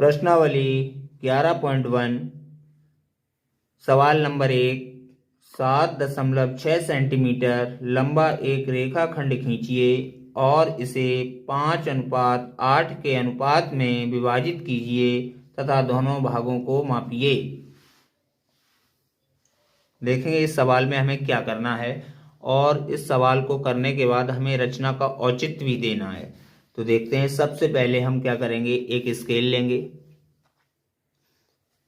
प्रश्नावली 11.1 सवाल number 1, 7.6 centimetre लंबा एक रेखाखंड खींचिए और इसे 5:8 के अनुपात में विभाजित कीजिए तथा दोनों भागों को मापिए। देखेंगे इस सवाल में हमें क्या करना है और इस सवाल को करने के बाद हमें रचना का औचित्य भी देना है। तो देखते हैं, सबसे पहले हम क्या करेंगे, एक स्केल लेंगे।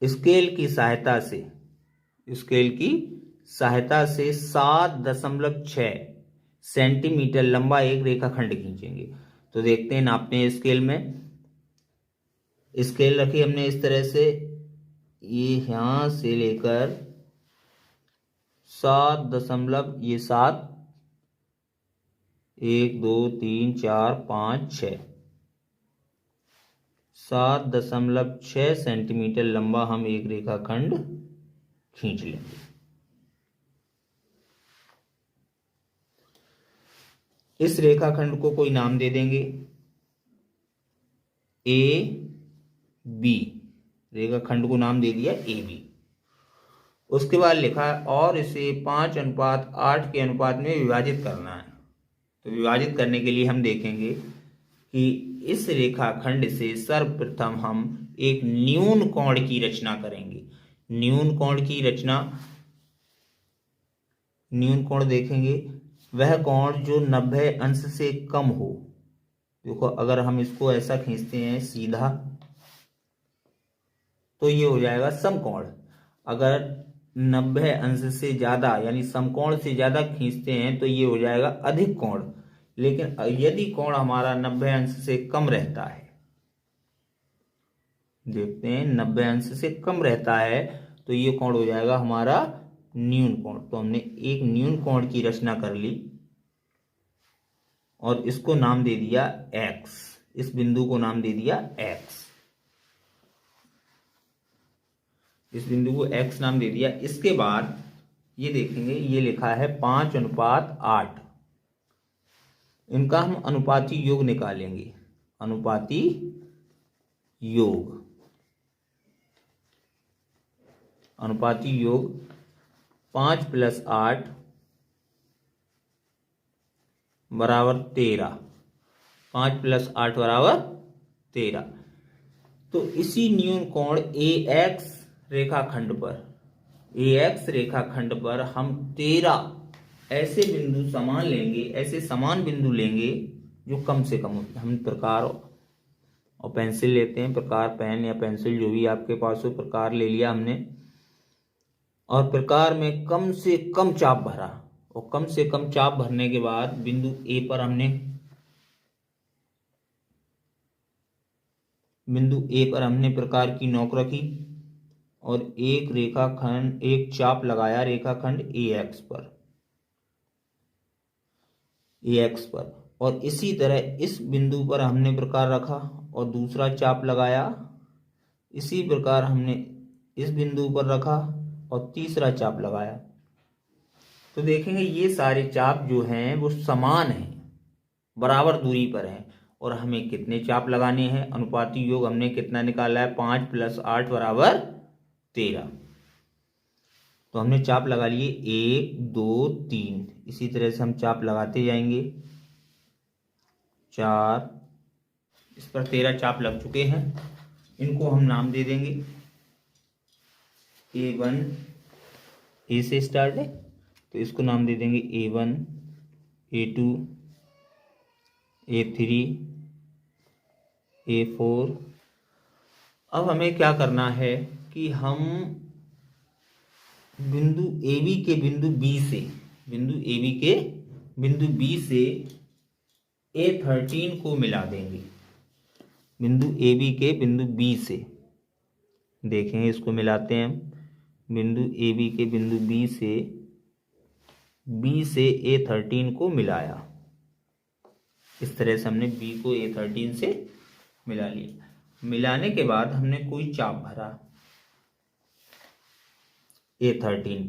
स्केल की सहायता से 7.6 सेंटीमीटर लंबा एक रेखाखंड खींचेंगे। तो देखते हैं, नापते हैं। स्केल में स्केल रखी हमने इस तरह से, ये यहां से लेकर 7 1 2 3 4 5 6 7.6 सेंटीमीटर लंबा हम एक रेखाखंड खींच लेंगे। इस रेखाखंड को कोई नाम दे देंगे, ए बी। रेखाखंड को नाम दे दिया ए बी। उसके बाद लिखा है और इसे 5:8 के अनुपात में विभाजित करना है। तो विभाजित करने के लिए हम देखेंगे कि इस रेखाखंड से सर्वप्रथम हम एक न्यून कोण की रचना करेंगे। न्यून कोण देखेंगे, वह कोण जो 90 अंश से कम हो। देखो, अगर हम इसको ऐसा खींचते हैं सीधा तो ये हो जाएगा समकोण। अगर 90 अंश से ज्यादा यानी समकोण से ज्यादा खींचते हैं तो ये हो जाएगा अधिक कोण। लेकिन यदि कोण हमारा 90 अंश से कम रहता है, देखते हैं 90 अंश से कम रहता है, तो ये कोण हो जाएगा हमारा न्यून कोण। तो हमने एक न्यून कोण की रचना कर ली और इसको नाम दे दिया x। इस बिंदु को नाम दे दिया x। इस बिंदु को x नाम दे दिया। इसके बाद ये देखेंगे, ये लिखा है 5:8। इनका हम अनुपाती योग निकालेंगे। अनुपाती योग 5 + 8 बराबर 13। 5 + 8 बराबर 13। तो इसी न्यून कोण AX रेखाखंड पर हम 13 ऐसे बिंदु समान लेंगे, ऐसे समान बिंदु लेंगे जो कम से कम। हम प्रकार और पेंसिल लेते हैं, प्रकार पेन या पेंसिल जो भी आपके पास हो, प्रकार ले लिया हमने और प्रकार में कम से कम चाप भरा। और कम से कम चाप भरने के बाद बिंदु A पर हमने प्रकार की नोक रखी और एक चाप लगाया रेखाखंड AX पर। और इसी तरह इस बिंदु पर हमने प्रकार रखा और दूसरा चाप लगाया। इसी प्रकार हमने इस बिंदु पर रखा और तीसरा चाप लगाया। तो देखेंगे ये सारे चाप जो हैं वो समान हैं, बराबर दूरी पर हैं। और हमें कितने चाप लगाने हैं? अनुपाती योग हमने कितना निकाला है? 5 + 8 बराबर 13। तो हमने चाप लगा लिए 1 2 3। इसी तरह से हम चाप लगाते जाएंगे। 4, इस पर 13 चाप लग चुके हैं। इनको हम नाम दे देंगे A1। A से स्टार्ट है तो इसको नाम दे देंगे A1, A2, A3, A4। अब हमें क्या करना है कि हम बिंदु AB के बिंदु B से A13 को मिला देंगे। बिंदु AB के बिंदु B से देखेंगे, इसको मिलाते हैं। बिंदु AB के बिंदु B से A13 को मिलाया। इस तरह से हमने B को A13 से मिला लिया। मिलाने के बाद हमने कोई चाप भरा A13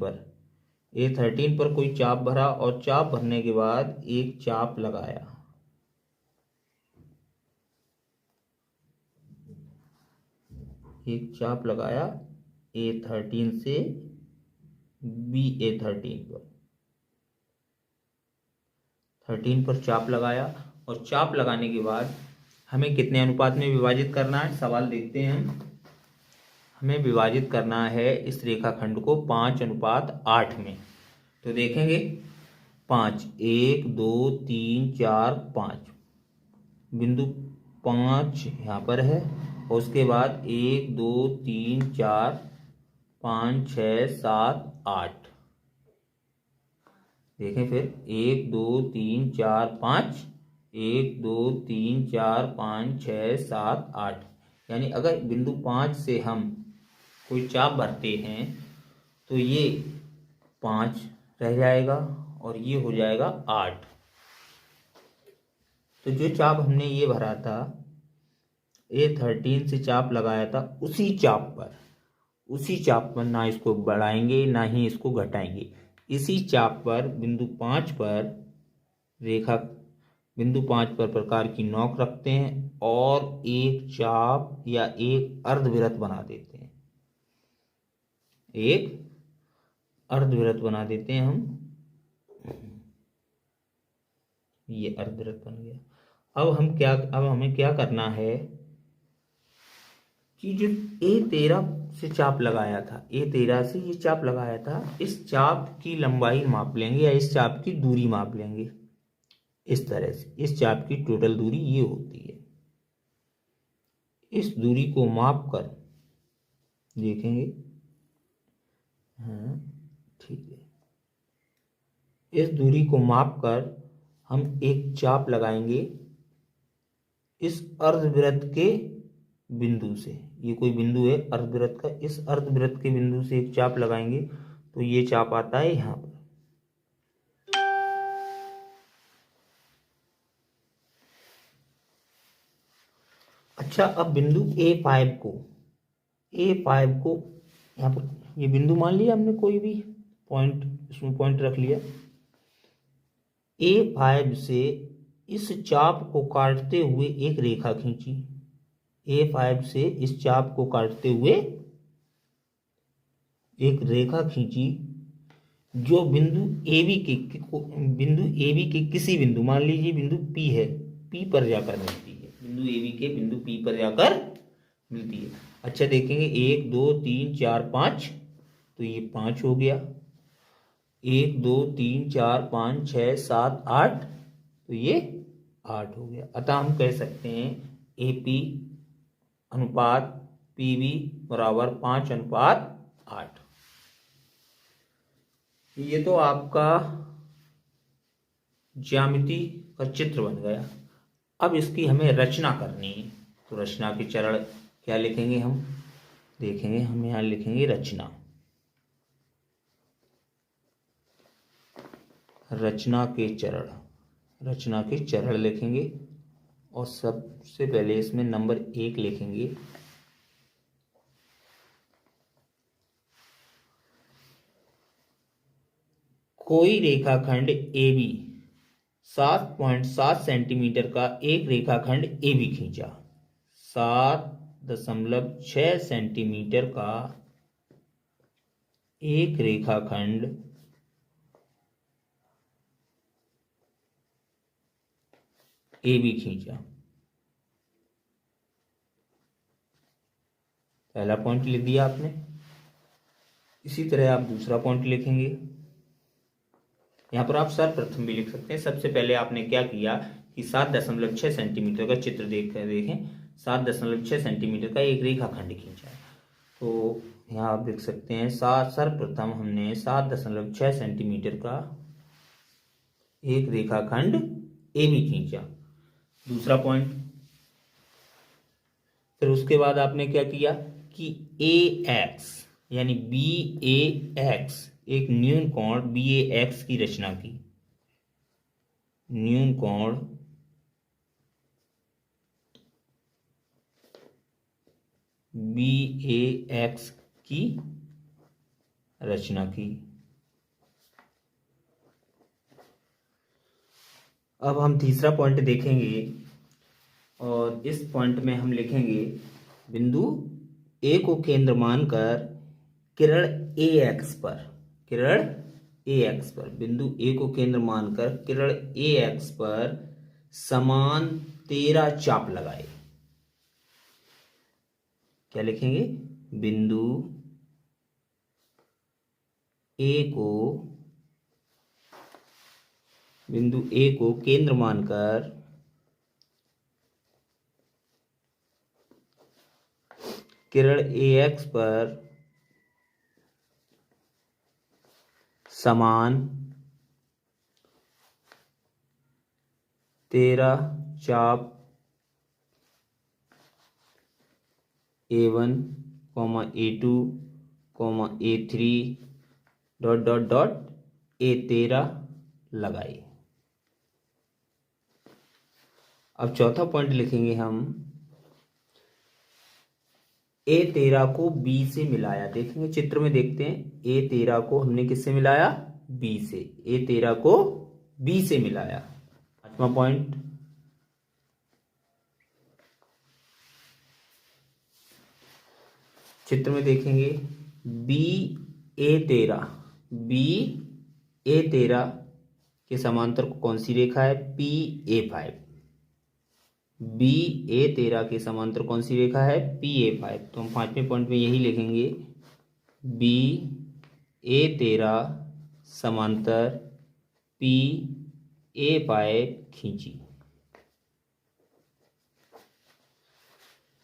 पर कोई चाप भरा और चाप भरने के बाद एक चाप लगाया। एक चाप लगाया A13 से BA13 पर, 13 पर चाप लगाया और चाप लगाने के बाद हमें कितने अनुपात में विभाजित करना है, सवाल देखते हैं हम। हमें विभाजित करना है इस रेखाखंड को 5:8 में। तो देखेंगे 5, 1 2 3 4 5, बिंदु 5 यहाँ पर है और उसके बाद 1 2 3 4 5 6 7 8। देखें फिर 1 2 3 4 5, 1 2 3 4 5 6 7 8। यानी अगर बिंदु 5 से हम कोई चाप भरते हैं तो ये 5 रह जाएगा और ये हो जाएगा 8। तो जो चाप हमने ये भरा था, A13 से चाप लगाया था, उसी चाप पर ना इसको बढ़ाएंगे ना ही इसको घटाएंगे। इसी चाप पर बिंदु 5 पर प्रकार की नोक रखते हैं और एक चाप या एक अर्धवृत्त बना देते हैं। एक अर्धवृत्त बना देते हैं हम, ये अर्धवृत्त बन गया। अब हमें क्या करना है कि जो A13 से चाप लगाया था, A13 से ये चाप लगाया था, इस चाप की लंबाई माप लेंगे या इस चाप की दूरी माप लेंगे। इस तरह से इस चाप की टोटल दूरी ये होती है। इस दूरी को माप कर देखेंगे, हाँ ठीक है। इस दूरी को माप कर हम एक चाप लगाएंगे इस अर्धवृत्त के बिंदु से। ये कोई बिंदु है अर्धवृत्त का, इस अर्धवृत्त के बिंदु से एक चाप लगाएंगे तो ये चाप आता है यहाँ पर। अच्छा, अब बिंदु A5 को यहाँ पर ये बिंदु मान लिया हमने, कोई भी पॉइंट, इसमें पॉइंट रख लिया। A5 से इस चाप को काटते हुए एक रेखा खींची। A5 से इस चाप को काटते हुए एक रेखा खींची जो बिंदु AB के किसी बिंदु, मान लीजिए बिंदु P है, P पर जाकर मिलती है। बिंदु AB के बिंदु P पर जाकर मिलती है। अच्छा देखेंगे 1 2 3 4 5, तो ये 5 हो गया। 1 2 3 4 5 6 7 8, तो ये 8 हो गया। अतः हम कह सकते हैं AP अनुपात PB बराबर 5:8। ये तो आपका ज्यामिति का चित्र बन गया। अब इसकी हमें रचना करनी है, तो रचना के चरण क्या लिखेंगे हम, देखेंगे हम यहाँ लिखेंगे रचना के चरण लिखेंगे और सबसे पहले इसमें नंबर 1 लिखेंगे। कोई रेखाखंड AB 7.7 सेंटीमीटर का एक रेखाखंड AB खींचा। 7.6 सेंटीमीटर का एक रेखाखंड AB खींचा। पहला पॉइंट लिख दिया आपने। इसी तरह आप दूसरा पॉइंट लिखेंगे। यहाँ पर आप सर्वप्रथम भी लिख सकते हैं। सबसे पहले आपने क्या किया कि 7.6 सेंटीमीटर का चित्र देखें 7.6 सेंटीमीटर का एक रेखाखंड खींचा है। तो यहाँ आप लिख सकते हैं सर्वप्रथम हमने 7.6 सेंटीमीटर का एक रेखाखंड AB खींचा। दूसरा पॉइंट, फिर उसके बाद आपने क्या किया कि AX यानी BAX, एक न्यून कोण BAX की रचना की। न्यून कोण BAX की रचना की। अब हम तीसरा पॉइंट देखेंगे और इस पॉइंट में हम लिखेंगे बिंदु ए को केंद्र मानकर किरण ए एक्स पर, किरण ए एक्स पर, बिंदु ए को केंद्र मानकर किरण ए एक्स पर समान 13 चाप लगाए। क्या लिखेंगे? बिंदु ए को केंद्र मानकर किरण ए एक्स पर समान 13 चाप A1, A2, A3 A13 लगाए। अब चौथा पॉइंट लिखेंगे हम, A13 को B से मिलाया। देखेंगे चित्र में, देखते हैं A13 को हमने किससे मिलाया? B से। A13 को B से मिलाया। पांचवा पॉइंट, चित्र में देखेंगे BA13 के समांतर कौन सी रेखा है? PA5। BA13 के समांतर कौन सी रेखा है? PA5। तो हम पांचवें पॉइंट में यही लिखेंगे, BA13 समांतर PA5 खींची।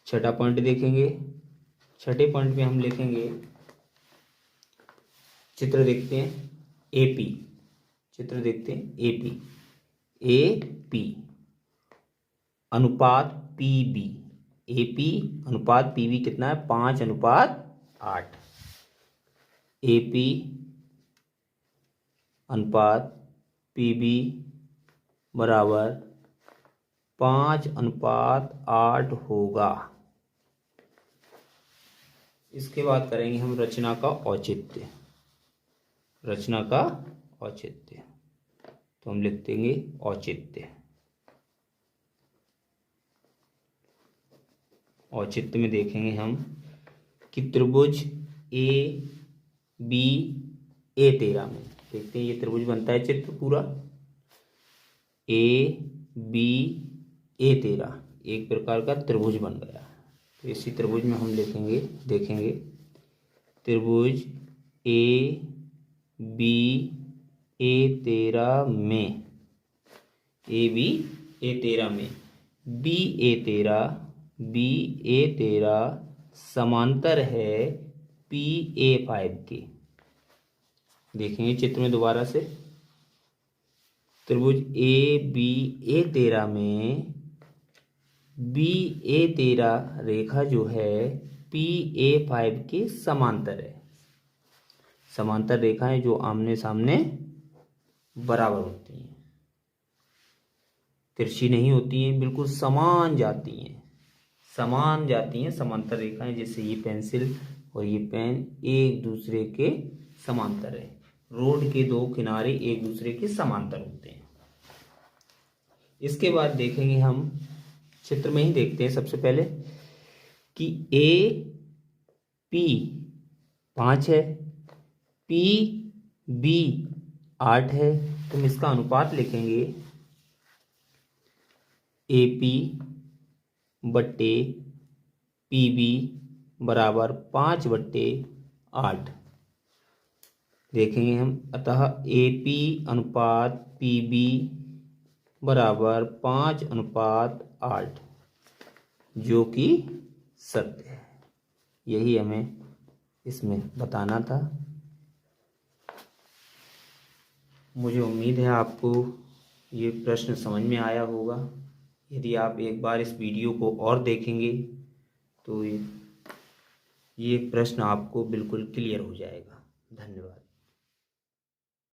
छठा पॉइंट देखेंगे। छठे पॉइंट में हम लिखेंगे, चित्र देखते हैं AP, चित्र देखते हैं AP अनुपात PB, AP अनुपात PB कितना है? 5:8। AP अनुपात PB बराबर 5:8 होगा। इसके बाद करेंगे हम रचना का औचित्य। रचना का औचित्य, तो हम लिख देंगे औचित्य। औचित्य में देखेंगे हम कि त्रिभुज AB-A13 में, देखते हैं ये त्रिभुज बनता है, चित्र पूरा AB-A13 एक प्रकार का त्रिभुज बन गया। तो इसी त्रिभुज में हम लिखेंगे, देखेंगे त्रिभुज AB-A13 में, AB-A13 में BA13 समांतर है PA5 के। देखेंगे चित्र में दोबारा से, त्रिभुज AB-A13 में BA13 रेखा जो है PA5 के समांतर है। समांतर रेखाएं जो आमने सामने बराबर होती हैं, तिरछी नहीं होती हैं, बिल्कुल समान जाती हैं, समान जाती हैं समांतर रेखाएं। जैसे ये पेंसिल और ये पेन एक दूसरे के समांतर है। रोड के दो किनारे एक दूसरे के समांतर होते हैं। इसके बाद देखेंगे हम, चित्र में ही देखते हैं सबसे पहले कि AP 5 है, PB 8 है, तो हम इसका अनुपात लिखेंगे AP बट्टे PB बराबर 5/8। देखेंगे हम, अतः AP अनुपात PB बराबर 5:8, जो कि सत्य है। यही हमें इसमें बताना था। मुझे उम्मीद है आपको ये प्रश्न समझ में आया होगा। यदि आप एक बार इस वीडियो को और देखेंगे तो ये प्रश्न आपको बिल्कुल क्लियर हो जाएगा। धन्यवाद।